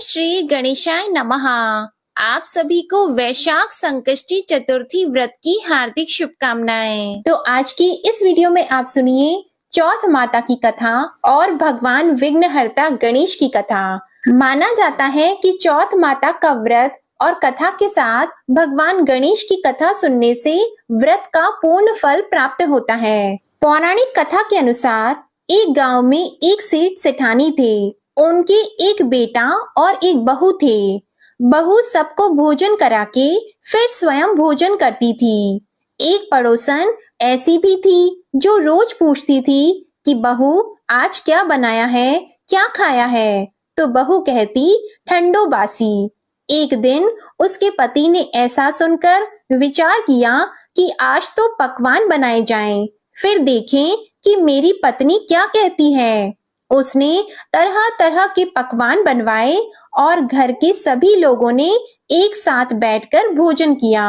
श्री गणेशाय नमः। आप सभी को वैशाख संकष्टी चतुर्थी व्रत की हार्दिक शुभकामनाएं। तो आज की इस वीडियो में आप सुनिए चौथ माता की कथा और भगवान विघ्नहर्ता गणेश की कथा। माना जाता है कि चौथ माता का व्रत और कथा के साथ भगवान गणेश की कथा सुनने से व्रत का पूर्ण फल प्राप्त होता है। पौराणिक कथा के अनुसार एक गांव में एक सेठ सेठानी थे। उनके एक बेटा और एक बहू थे। बहू सबको भोजन करा के फिर स्वयं भोजन करती थी। एक पड़ोसन ऐसी भी थी जो रोज पूछती थी कि बहू आज क्या बनाया है, क्या खाया है। तो बहू कहती ठंडो बासी। एक दिन उसके पति ने ऐसा सुनकर विचार किया कि आज तो पकवान बनाए जाएं, फिर देखें कि मेरी पत्नी क्या कहती है। उसने तरह तरह के पकवान बनवाए और घर के सभी लोगों ने एक साथ बैठकर भोजन किया।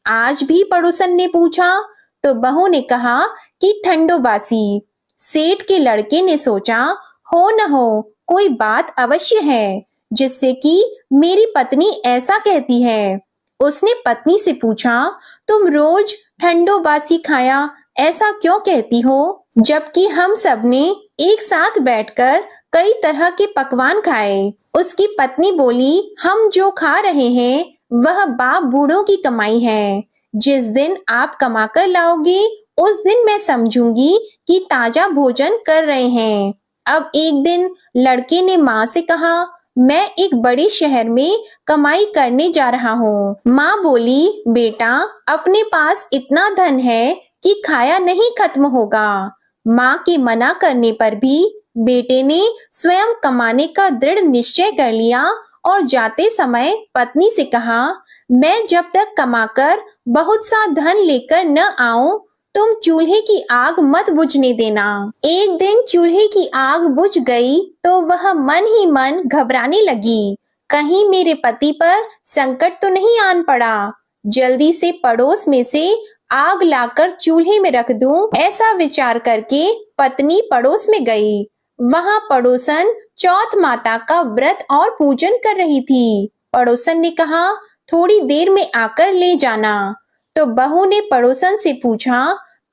आज भी पड़ोसन ने पूछा तो बहू ने कहा कि ठंडो बासी। सेठ के लड़के ने सोचा हो न हो कोई बात अवश्य है जिससे कि मेरी पत्नी ऐसा कहती है। उसने पत्नी से पूछा तुम रोज ठंडो बासी खाया ऐसा क्यों कहती हो, जबकि हम सब ने एक साथ बैठकर कई तरह के पकवान खाए। उसकी पत्नी बोली हम जो खा रहे हैं वह बाप बूढ़ों की कमाई है। जिस दिन आप कमा कर लाओगे उस दिन मैं समझूंगी कि ताजा भोजन कर रहे हैं। अब एक दिन लड़के ने माँ से कहा मैं एक बड़े शहर में कमाई करने जा रहा हूँ। माँ बोली बेटा अपने पास इतना धन है कि खाया नहीं खत्म होगा। माँ के मना करने पर भी बेटे ने स्वयं कमाने का दृढ़ निश्चय कर लिया और जाते समय पत्नी से कहा मैं जब तक कमाकर बहुत सा धन लेकर न आऊं तुम चूल्हे की आग मत बुझने देना। एक दिन चूल्हे की आग बुझ गई तो वह मन ही मन घबराने लगी, कहीं मेरे पति पर संकट तो नहीं आन पड़ा। जल्दी से पड़ोस में से आग लाकर चूल्हे में रख दूं, ऐसा विचार करके पत्नी पड़ोस में गई। वहां पड़ोसन चौथ माता का व्रत और पूजन कर रही थी। पड़ोसन ने कहा थोड़ी देर में आकर ले जाना। तो बहू ने पड़ोसन से पूछा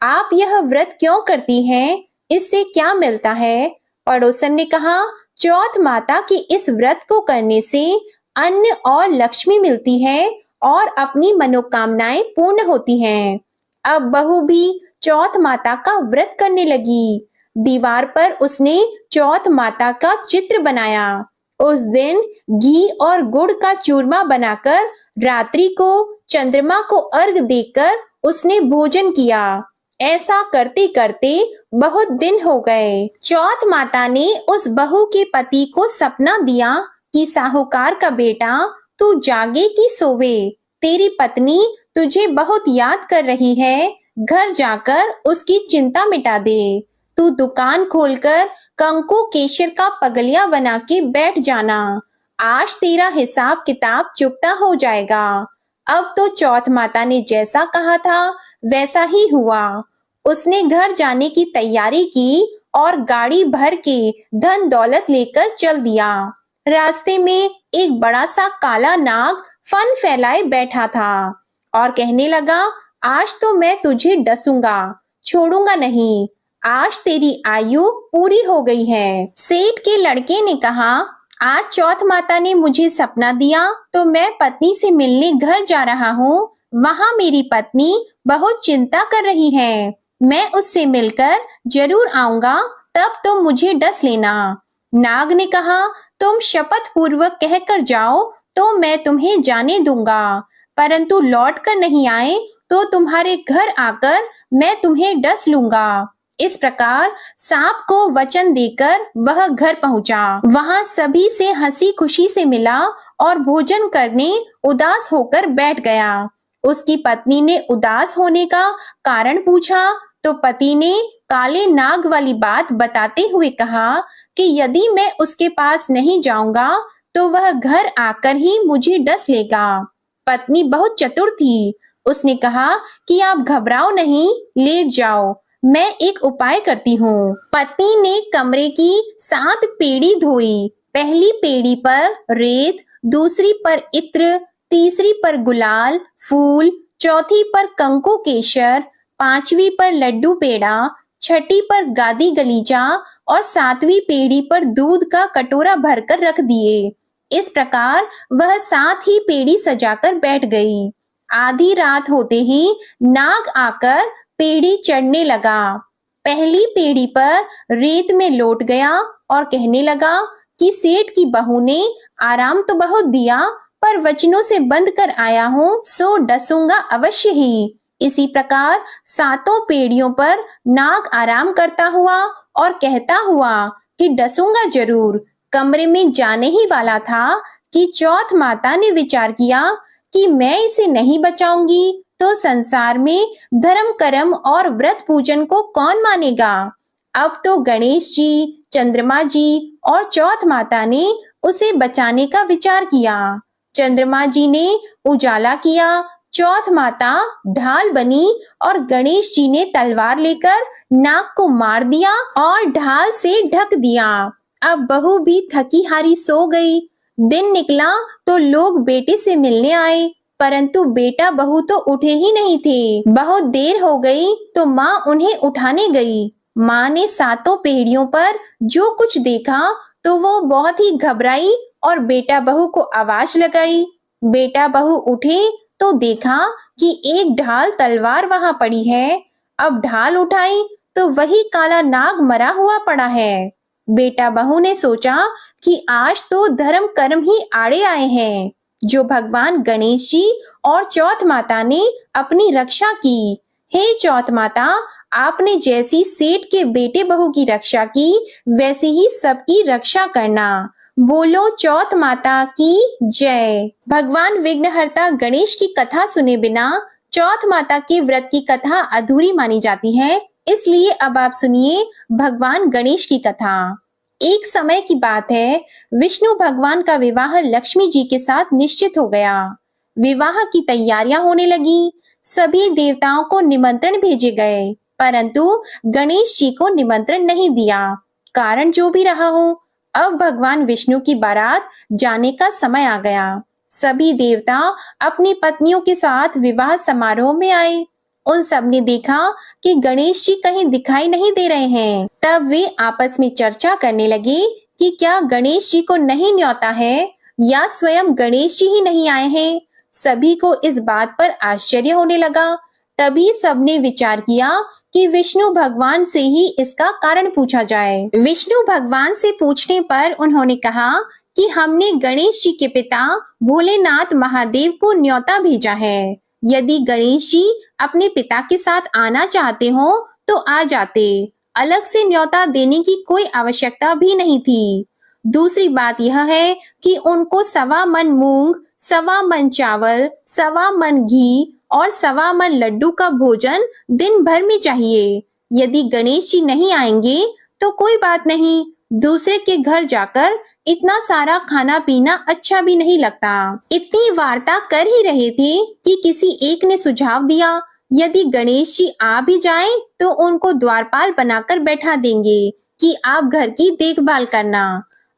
आप यह व्रत क्यों करती हैं? इससे क्या मिलता है? पड़ोसन ने कहा चौथ माता की इस व्रत को करने से अन्न और लक्ष्मी मिलती है और अपनी मनोकामनाएं पूर्ण होती हैं। अब बहू भी चौथ माता का व्रत करने लगी। दीवार पर उसने चौथ माता का चित्र बनाया। उस दिन घी और गुड़ का चूरमा बनाकर रात्रि को चंद्रमा को अर्घ देकर उसने भोजन किया। ऐसा करते करते बहुत दिन हो गए। चौथ माता ने उस बहू के पति को सपना दिया कि साहूकार का बेटा तू जागे कि सोवे, तेरी पत्नी तुझे बहुत याद कर रही है, घर जाकर उसकी चिंता मिटा दे। तू दुकान खोलकर कंकु केशर का पगलिया बना के बैठ जाना, आज तेरा हिसाब किताब चुकता हो जाएगा। अब तो चौथ माता ने जैसा कहा था वैसा ही हुआ। उसने घर जाने की तैयारी की और गाड़ी भर के धन दौलत लेकर चल दिया। रास्ते में एक बड़ा सा काला नाग फन फैलाए बैठा था और कहने लगा आज तो मैं तुझे डसूंगा, छोड़ूंगा नहीं, आज तेरी आयु पूरी हो गई है। सेठ के लड़के ने कहा आज चौथ माता ने मुझे सपना दिया तो मैं पत्नी से मिलने घर जा रहा हूँ। वहाँ मेरी पत्नी बहुत चिंता कर रही है, मैं उससे मिलकर जरूर आऊंगा, तब तुम मुझे डस लेना। नाग ने कहा तुम शपथ पूर्वक कहकर जाओ तो मैं तुम्हें जाने दूंगा, परंतु लौट कर नहीं आए तो तुम्हारे घर आकर मैं तुम्हें डस लूंगा। इस प्रकार सांप को वचन देकर वह घर पहुंचा। वहां सभी से हंसी खुशी से मिला और भोजन करने उदास होकर बैठ गया। उसकी पत्नी ने उदास होने का कारण पूछा तो पति ने काले नाग वाली बात बताते हुए कहा कि यदि मैं उसके पास नहीं जाऊंगा तो वह घर आकर ही मुझे डस लेगा। पत्नी बहुत चतुर थी। उसने कहा कि आप घबराओ नहीं, लेट जाओ, मैं एक उपाय करती हूँ। पत्नी ने कमरे की 7 पेड़ी धोई, पहली पेड़ी पर रेत, दूसरी पर इत्र, तीसरी पर गुलाल फूल, चौथी पर कंकु केशर, पांचवी पर लड्डू पेड़ा, छठी पर गादी गलीचा और सातवीं पेड़ी पर दूध का कटोरा भरकर रख दिए। इस प्रकार वह 7 ही पेड़ी सजाकर बैठ गई। आधी रात होते ही नाग आकर पेड़ी चढ़ने लगा। पहली पेड़ी पर रेत में लौट गया और कहने लगा कि सेठ की बहू ने आराम तो बहुत दिया, पर वचनों से बंध कर आया हूँ, सो डसूंगा अवश्य ही। इसी प्रकार 7 पेड़ियों पर नाग आराम करता हुआ और कहता हुआ कि डसूंगा जरूर, कमरे में जाने ही वाला था कि चौथ माता ने विचार किया कि मैं इसे नहीं बचाऊंगी तो संसार में धर्म कर्म और व्रत पूजन को कौन मानेगा। अब तो गणेश जी, चंद्रमा जी और चौथ माता ने उसे बचाने का विचार किया। चंद्रमा जी ने उजाला किया, चौथ माता ढाल बनी और गणेश जी ने तलवार लेकर नाग को मार दिया और ढाल से ढक दिया। अब बहू भी थकी हारी सो गई। दिन निकला तो लोग बेटे से मिलने आए, परंतु बेटा बहू तो उठे ही नहीं थे। बहुत देर हो गई तो माँ उन्हें उठाने गई। माँ ने 7 पेड़ियों पर जो कुछ देखा तो वो बहुत ही घबराई और बेटा बहू को आवाज लगाई। बेटा बहू उठे तो देखा कि एक ढाल तलवार वहां पड़ी है। अब ढाल उठाई तो वही काला नाग मरा हुआ पड़ा है। बेटा बहू ने सोचा कि आज तो धर्म कर्म ही आड़े आए हैं, जो भगवान गणेश जी और चौथ माता ने अपनी रक्षा की। हे चौथ माता, आपने जैसी सेठ के बेटे बहू की रक्षा की, वैसी ही सबकी रक्षा करना। बोलो चौथ माता की जय। भगवान विघ्नहर्ता गणेश की कथा सुने बिना चौथ माता के व्रत की कथा अधूरी मानी जाती है, इसलिए अब आप सुनिए भगवान गणेश की कथा। एक समय की बात है, विष्णु भगवान का विवाह लक्ष्मी जी के साथ निश्चित हो गया। विवाह की तैयारियां होने लगी। सभी देवताओं को निमंत्रण भेजे गए, परंतु गणेश जी को निमंत्रण नहीं दिया। कारण जो भी रहा हो, अब भगवान विष्णु की बारात जाने का समय आ गया। सभी देवता अपनी पत्नियों के साथ विवाह समारोह में आए। उन सब ने देखा कि गणेश जी कहीं दिखाई नहीं दे रहे हैं। तब वे आपस में चर्चा करने लगे कि क्या गणेश जी को नहीं न्योता है या स्वयं गणेश जी ही नहीं आए हैं। सभी को इस बात पर आश्चर्य होने लगा। तभी सबने विचार किया कि विष्णु भगवान से ही इसका कारण पूछा जाए। विष्णु भगवान से पूछने पर उन्होंने कहा कि हमने गणेश जी के पिता भोलेनाथ महादेव को न्योता भेजा है। यदि गणेश जी अपने पिता के साथ आना चाहते हो तो आ जाते, अलग से न्योता देने की कोई आवश्यकता भी नहीं थी। दूसरी बात यह है कि उनको 1.25 मन मूंग, 1.25 मन चावल, 1.25 मन घी और 1.25 मन लड्डू का भोजन दिन भर में चाहिए। यदि गणेश जी नहीं आएंगे तो कोई बात नहीं, दूसरे के घर जाकर इतना सारा खाना पीना अच्छा भी नहीं लगता। इतनी वार्ता कर ही रहे थे कि किसी एक ने सुझाव दिया, यदि गणेश जी आ भी जाएं तो उनको द्वारपाल बनाकर बैठा देंगे कि आप घर की देखभाल करना।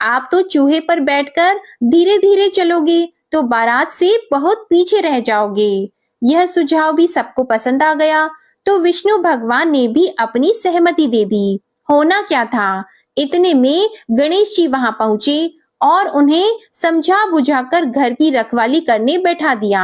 आप तो चूहे पर बैठकर धीरे धीरे चलोगे तो बारात से बहुत पीछे रह जाओगे। यह सुझाव भी सबको पसंद आ गया, तो विष्णु भगवान ने भी अपनी सहमति दे दी। होना क्या था, इतने में गणेश जी वहां पहुंचे और उन्हें समझा बुझाकर घर की रखवाली करने बैठा दिया।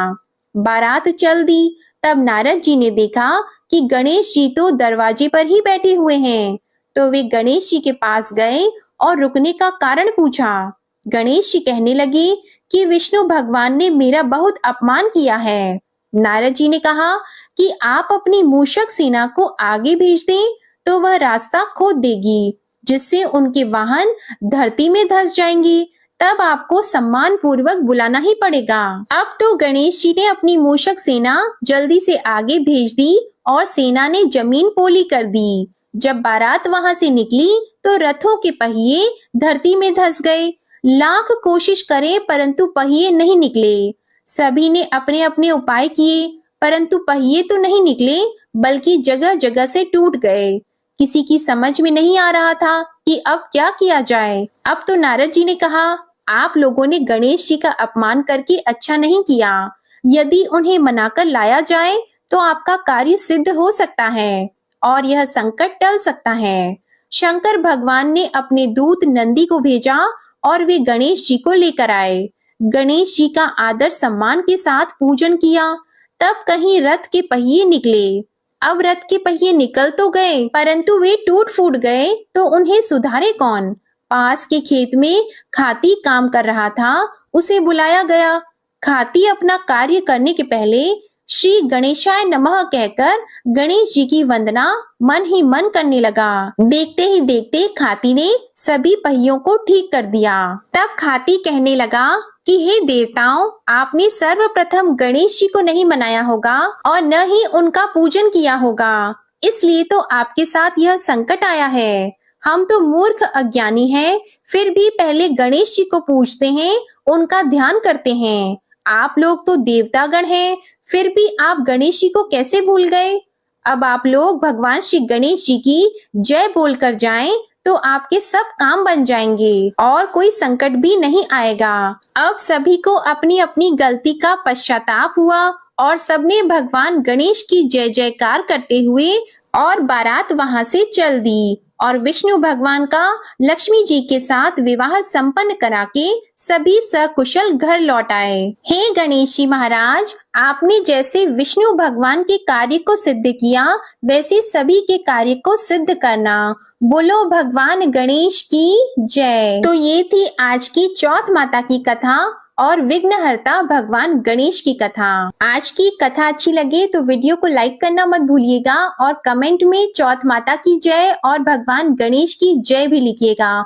बारात चल दी। तब नारद जी ने देखा कि गणेश जी तो दरवाजे पर ही बैठे हुए हैं, तो वे गणेश जी के पास गए और रुकने का कारण पूछा। गणेश जी कहने लगे कि विष्णु भगवान ने मेरा बहुत अपमान किया है। नारद जी ने कहा कि आप अपनी मूषक सेना को आगे भेज दें तो वह रास्ता खोद देगी, जिससे उनके वाहन धरती में धंस जाएंगे। तब आपको सम्मान पूर्वक बुलाना ही पड़ेगा। अब तो गणेश जी ने अपनी मूषक सेना जल्दी से आगे भेज दी और सेना ने जमीन पोली कर दी। जब बारात वहां से निकली तो रथों के पहिए धरती में धंस गए। लाख कोशिश करे परंतु पहिए नहीं निकले। सभी ने अपने अपने उपाय किए, परंतु पहिए तो नहीं निकले, बल्कि जगह जगह से टूट गए। किसी की समझ में नहीं आ रहा था कि अब क्या किया जाए। अब तो नारद जी ने कहा, आप लोगों ने गणेश जी का अपमान करके अच्छा नहीं किया। यदि उन्हें मनाकर लाया जाए तो आपका कार्य सिद्ध हो सकता है और यह संकट टल सकता है। शंकर भगवान ने अपने दूत नंदी को भेजा और वे गणेश जी को लेकर आए। गणेश जी का आदर सम्मान के साथ पूजन किया। तब कहीं रथ के पहिए निकले। अब रथ के पहिए निकल तो गए, परंतु वे टूट फूट गए तो उन्हें सुधारे कौन। पास के खेत में खाती काम कर रहा था, उसे बुलाया गया। खाती अपना कार्य करने के पहले श्री गणेशाय नमः कहकर गणेश जी की वंदना मन ही मन करने लगा। देखते ही देखते खाती ने सभी पहियों को ठीक कर दिया। तब खाती कहने लगा कि हे देवताओं, आपने सर्वप्रथम गणेश जी को नहीं मनाया होगा और न ही उनका पूजन किया होगा, इसलिए तो आपके साथ यह संकट आया है। हम तो मूर्ख अज्ञानी हैं, फिर भी पहले गणेश जी को पूजते हैं, उनका ध्यान करते हैं। आप लोग तो देवतागण हैं, फिर भी आप गणेश जी को कैसे भूल गए। अब आप लोग भगवान श्री गणेश जी की जय बोलकर जाएं तो आपके सब काम बन जाएंगे और कोई संकट भी नहीं आएगा। अब सभी को अपनी अपनी गलती का पश्चाताप हुआ और सबने भगवान गणेश की जय जयकार करते हुए और बारात वहां से चल दी और विष्णु भगवान का लक्ष्मी जी के साथ विवाह संपन्न करा के सभी सकुशल घर लौट आए। हे गणेश जी महाराज, आपने जैसे विष्णु भगवान के कार्य को सिद्ध किया, वैसे सभी के कार्य को सिद्ध करना। बोलो भगवान गणेश की जय। तो ये थी आज की चौथ माता की कथा और विघ्नहर्ता भगवान गणेश की कथा। आज की कथा अच्छी लगे तो वीडियो को लाइक करना मत भूलिएगा और कमेंट में चौथ माता की जय और भगवान गणेश की जय भी लिखिएगा।